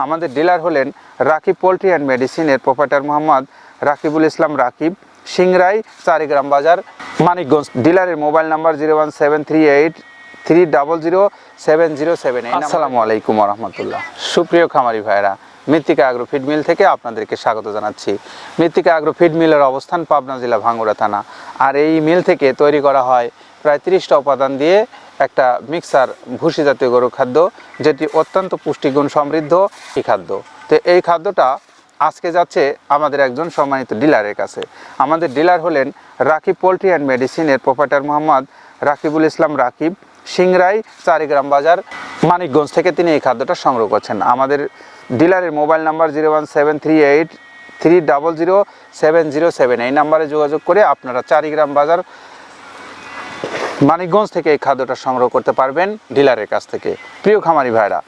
আমাদের ডিলার হলেন Rakib poultry and মেডিসিনের প্রোপাইটার মোহাম্মদ রাকিবুল ইসলাম রাকিব, সিংরাই, চারিগ্রাম বাজার, মানিকগঞ্জ। ডিলারের mobile number 01738300707। আসসালামু আলাইকুম রহমতুল্লাহ। সুপ্রিয় খামারি ভাইরা, মৃত্তিকা অ্যাগ্রো ফিড মিল থেকে আপনাদেরকে স্বাগত জানাচ্ছি। মৃত্তিকা অ্যাগ্রো ফিড মিলের অবস্থান পাবনা জেলা ভাঙ্গুড়া থানা। আর এই মিল থেকে তৈরি করা হয় প্রায় 30টা উপাদান দিয়ে একটা মিক্সার ভুসি জাতীয় গরুর খাদ্য, যেটি অত্যন্ত পুষ্টিগুণ সমৃদ্ধ এই খাদ্য। তো এই খাদ্যটা আজকে যাচ্ছে আমাদের একজন সম্মানিত ডিলারের কাছে। আমাদের ডিলার হলেন রাকিব পোলট্রি অ্যান্ড মেডিসিনের প্রোপাইটার মোহাম্মদ রাকিবুল ইসলাম রাকিব, সিংরাই, চারিগ্রাম বাজার, মানিকগঞ্জ থেকে তিনি এই খাদ্যটা সংগ্রহ করছেন। আমাদের ডিলারের মোবাইল নাম্বার 01738300707। এই নাম্বারে যোগাযোগ করে আপনারা চারিগ্রাম বাজার, মানিকগঞ্জ থেকে এই খাদ্যটা সংগ্রহ করতে পারবেন ডিলারের কাছ থেকে। প্রিয় খামারি ভাইরা,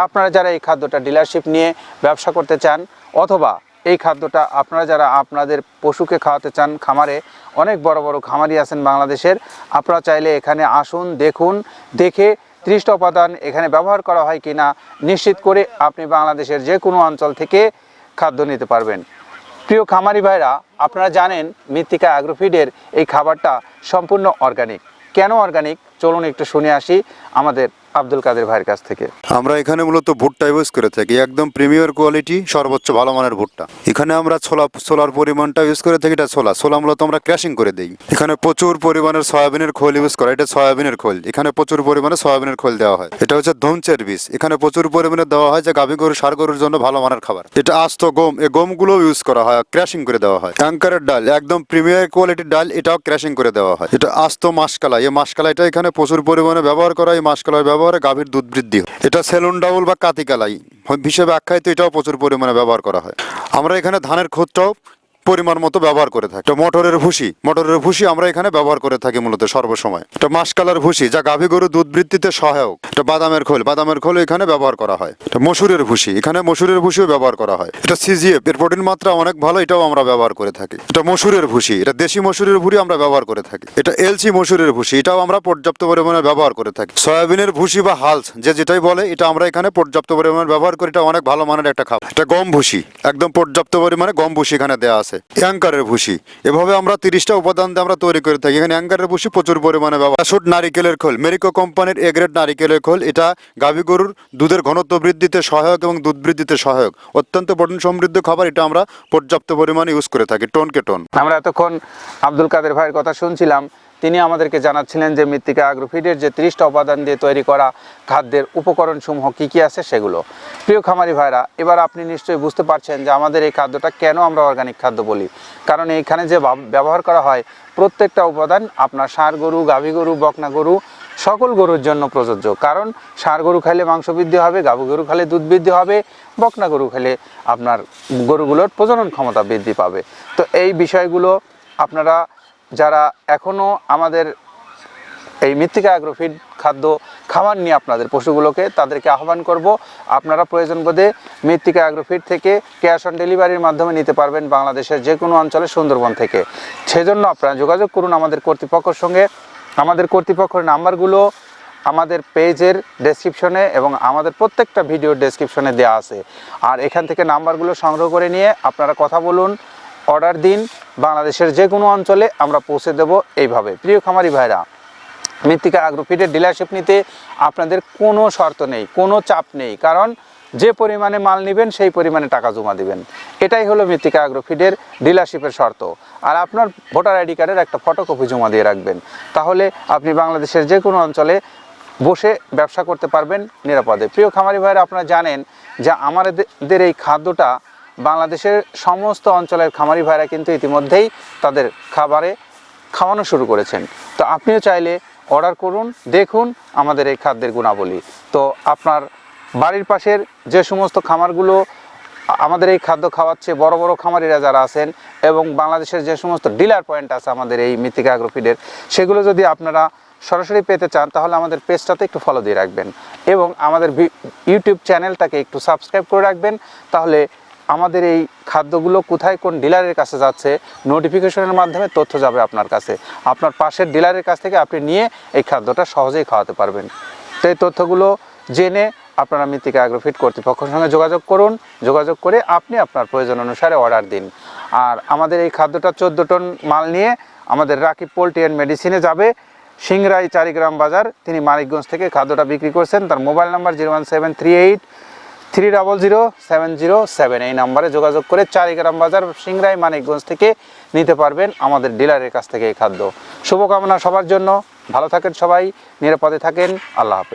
আপনারা যারা এই খাদ্যটা ডিলারশিপ নিয়ে ব্যবসা করতে চান, অথবা এই খাদ্যটা আপনারা যারা আপনাদের পশুকে খাওয়াতে চান, খামারে অনেক বড় বড় খামারি আছেন বাংলাদেশের, আপনারা চাইলে এখানে আসুন, দেখুন, দেখে 30টা উপাদান এখানে ব্যবহার করা হয় কিনা নিশ্চিত করে আপনি বাংলাদেশের যে কোনো অঞ্চল থেকে খাদ্য নিতে পারবেন। প্রিয় খামারি ভাইরা, আপনারা জানেন মৃত্তিকা অ্যাগ্রোফিডের এই খাবারটা সম্পূর্ণ অর্গানিক। কেন অর্গানিক চলুন একটু শুনে আসি আমাদের আব্দুল কাদের ভাইয়ের কাছ থেকে। আমরা এখানে মূলত ভুট্টা ইউজ করে থাকি, একদম প্রিমিয়ার কোয়ালিটি, সর্বোচ্চ ভালো মানের ভুট্টা। এখানে আমরা ছোলার পরিমাণটা ইউজ করে থাকি। এটা ছোলা মূলত আমরা ক্র্যাশিং করে দিই। এখানে প্রচুর পরিমাণের সয়াবিনের খোল ইউজ করা, এটা সয়াবিনের খোল। এখানে প্রচুর পরিমাণে সয়াবিনের খোল দেওয়া হয়। এটা হচ্ছে ধনচের বীজ, এখানে প্রচুর পরিমাণে দেওয়া হয়, যে গাভী গরু, ষাঁড় গরুর জন্য ভালো মানের খাবার। এটা আস্ত গম, এই গমগুলো ইউজ করা হয়, ক্র্যাশিং করে দেওয়া হয়। অ্যাঙ্কারের ডাল, একদম প্রিমিয়ার কোয়ালিটির ডাল, এটাও ক্র্যাশিং করে দেওয়া হয়। এটা আস্ত মাসকলাই, এই মাসকলাইটা এখানে প্রচুর পরিমাণে ব্যবহার করা হয়। এই মাসকলাই ব্যবহারে গাভীর দুধ বৃদ্ধি। এটা সেলুন ডাউল বা কাতিকালাই হিসেবে আখ্যায়িত, এটাও প্রচুর পরিমাণে ব্যবহার করা হয়। আমরা এখানে ধানের খোঁজটাও পরিমাণ মতো ব্যবহার করে থাকি। মটরের ভুসি আমরা এখানে ব্যবহার করে থাকি মূলত সর্বসময়। এটা মাসকালার ভুসি, যা গাভী গরু দুধ বৃদ্ধিতে সহায়ক। এটা বাদামের খোল এখানে ব্যবহার করা হয়। এটা মসুরের ভুসি, এখানে মসুরের ভুসিও ব্যবহার করা হয়। এটা সিজিএফ, এর প্রোটিন মাত্রা অনেক ভালো, এটাও আমরা ব্যবহার করে থাকি। এটা মসুরের ভুসি, এটা দেশি মসুরের ভুসি আমরা ব্যবহার করে থাকি। এটা এলসি মসুরের ভুসি, এটাও আমরা পর্যাপ্ত পরিমাণে ব্যবহার করে থাকি। সয়াবিনের ভুসি বা হালস, যেটাই বলে, এটা আমরা এখানে পর্যাপ্ত পরিমাণে ব্যবহার করি। এটা অনেক ভালো মানের একটা খাবার। এটা গম ভুসি, একদম পর্যাপ্ত পরিমাণে গম ভুসি এখানে দেওয়া আছে। অ্যাঙ্কারের ভুসি, এভাবে আমরা 30টা উপাদান দিয়ে আমরা তৈরি করে থাকি। এখানে অ্যাঙ্কারের ভুসি প্রচুর পরিমাণে ব্যবহার। শুট নারিকেলের খোল, মেরিকো কোম্পানির এ গ্রেড নারিকেলের খোল, এটা গাভী গরুর দুধের ঘনত্ব বৃদ্ধিতে সহায়ক এবং দুধ বৃদ্ধিতে সহায়ক, অত্যন্ত প্রোটিন সমৃদ্ধ খাবার। এটা আমরা পর্যাপ্ত পরিমাণে ইউজ করে থাকি, টনকে টন। আমরা এতক্ষণ আব্দুল কাদের ভাইয়ের কথা শুনছিলাম। তিনি আমাদেরকে জানাচ্ছিলেন যে মৃত্তিকা অ্যাগ্রোফিডের যে 30টা উপাদান দিয়ে তৈরি করা খাদ্যের উপকরণসমূহ কী কী আছে সেগুলো। প্রিয় খামারি ভাইরা, এবার আপনি নিশ্চয়ই বুঝতে পারছেন যে আমাদের এই খাদ্যটা কেন আমরা অর্গানিক খাদ্য বলি। কারণ এইখানে যে ব্যবহার করা হয় প্রত্যেকটা উপাদান আপনার ষাঁড় গরু, গাভী গরু, বকনা গরু, সকল গরুর জন্য প্রযোজ্য। কারণ ষাঁড় গরু খাইলে মাংস বৃদ্ধি হবে, গাভী গরু খাইলে দুধ বৃদ্ধি হবে, বকনা গরু খাইলে আপনার গরুগুলোর প্রজনন ক্ষমতা বৃদ্ধি পাবে। তো এই বিষয়গুলো আপনারা যারা এখনও আমাদের এই মৃত্তিকা অ্যাগ্রোফিড খাদ্য খাবার নিয়ে আপনাদের পশুগুলোকে, তাদেরকে আহ্বান করব, আপনারা প্রয়োজন বোধে মৃত্তিকা অ্যাগ্রোফিড থেকে ক্যাশ অন ডেলিভারির মাধ্যমে নিতে পারবেন বাংলাদেশের যে কোনো অঞ্চলে, সুন্দরবন থেকে। সেজন্য আপনারা যোগাযোগ করুন আমাদের কর্তৃপক্ষের সঙ্গে। আমাদের কর্তৃপক্ষের নাম্বারগুলো আমাদের পেজের ডেসক্রিপশনে এবং আমাদের প্রত্যেকটা ভিডিওর ডেসক্রিপশনে দেওয়া আছে। আর এখান থেকে নাম্বারগুলো সংগ্রহ করে নিয়ে আপনারা কথা বলুন, অর্ডার দিন, বাংলাদেশের যে কোনো অঞ্চলে আমরা পৌঁছে দেব এইভাবে। প্রিয় খামারি ভাইরা, মৃত্তিকা অ্যাগ্রোফিডের ডিলারশিপ নিতে আপনাদের কোনো শর্ত নেই, কোনো চাপ নেই। কারণ যে পরিমাণে মাল নেবেন সেই পরিমাণে টাকা জমা দিবেন। এটাই হলো মৃত্তিকা অ্যাগ্রোফিডের ডিলারশিপের শর্ত। আর আপনার ভোটার আইডি কার্ডের একটা ফটোকপি জমা দিয়ে রাখবেন, তাহলে আপনি বাংলাদেশের যে কোনো অঞ্চলে বসে ব্যবসা করতে পারবেন নিরাপদে। প্রিয় খামারি ভাইরা, আপনারা জানেন যে আমাদের এই খাদ্যটা বাংলাদেশের সমস্ত অঞ্চলের খামারি ভাইরা কিন্তু ইতিমধ্যেই তাদের খাবারে খাওয়ানো শুরু করেছেন। তো আপনিও চাইলে অর্ডার করুন, দেখুন আমাদের এই খাদ্যের গুণাবলী। তো আপনার বাড়ির পাশের যে সমস্ত খামারগুলো আমাদের এই খাদ্য খাওয়াচ্ছে, বড় বড় খামারিরা যারা আছেন, এবং বাংলাদেশের যে সমস্ত ডিলার পয়েন্ট আছে আমাদের এই মৃত্তিকা অ্যাগ্রোফিডের, সেগুলো যদি আপনারা সরাসরি পেতে চান তাহলে আমাদের পেজটাতে একটু ফলো দিয়ে রাখবেন এবং আমাদের ইউটিউব চ্যানেলটাকে একটু সাবস্ক্রাইব করে রাখবেন। তাহলে আমাদের এই খাদ্যগুলো কোথায় কোন ডিলারের কাছে যাচ্ছে নোটিফিকেশনের মাধ্যমে তথ্য যাবে আপনার কাছে। আপনার পাশের ডিলারের কাছ থেকে আপনি নিয়ে এই খাদ্যটা সহজেই খাওয়াতে পারবেন। তো এই তথ্যগুলো জেনে আপনারা মৃত্তিকা অ্যাগ্রোফিট কর্তৃপক্ষের সঙ্গে যোগাযোগ করুন, যোগাযোগ করে আপনি আপনার প্রয়োজন অনুসারে অর্ডার দিন। আর আমাদের এই খাদ্যটা 14 টন মাল নিয়ে আমাদের রাকিব পোল্ট্রি অ্যান্ড মেডিসিনে যাবে, সিংরাই চারিগ্রাম বাজার। তিনি মানিকগঞ্জ থেকে খাদ্যটা বিক্রি করছেন। তার মোবাইল নাম্বার 01738 300 707, এই নাম্বারে যোগাযোগ করে চারিগ্রাম বাজার সিংরাই মানিকগঞ্জ থেকে নিতে পারবেন আমাদের ডিলারের কাছ থেকে এই খাদ্য। শুভকামনা সবার জন্য, ভালো থাকেন সবাই, নিরাপদে থাকেন, আল্লাহ হাফেজ।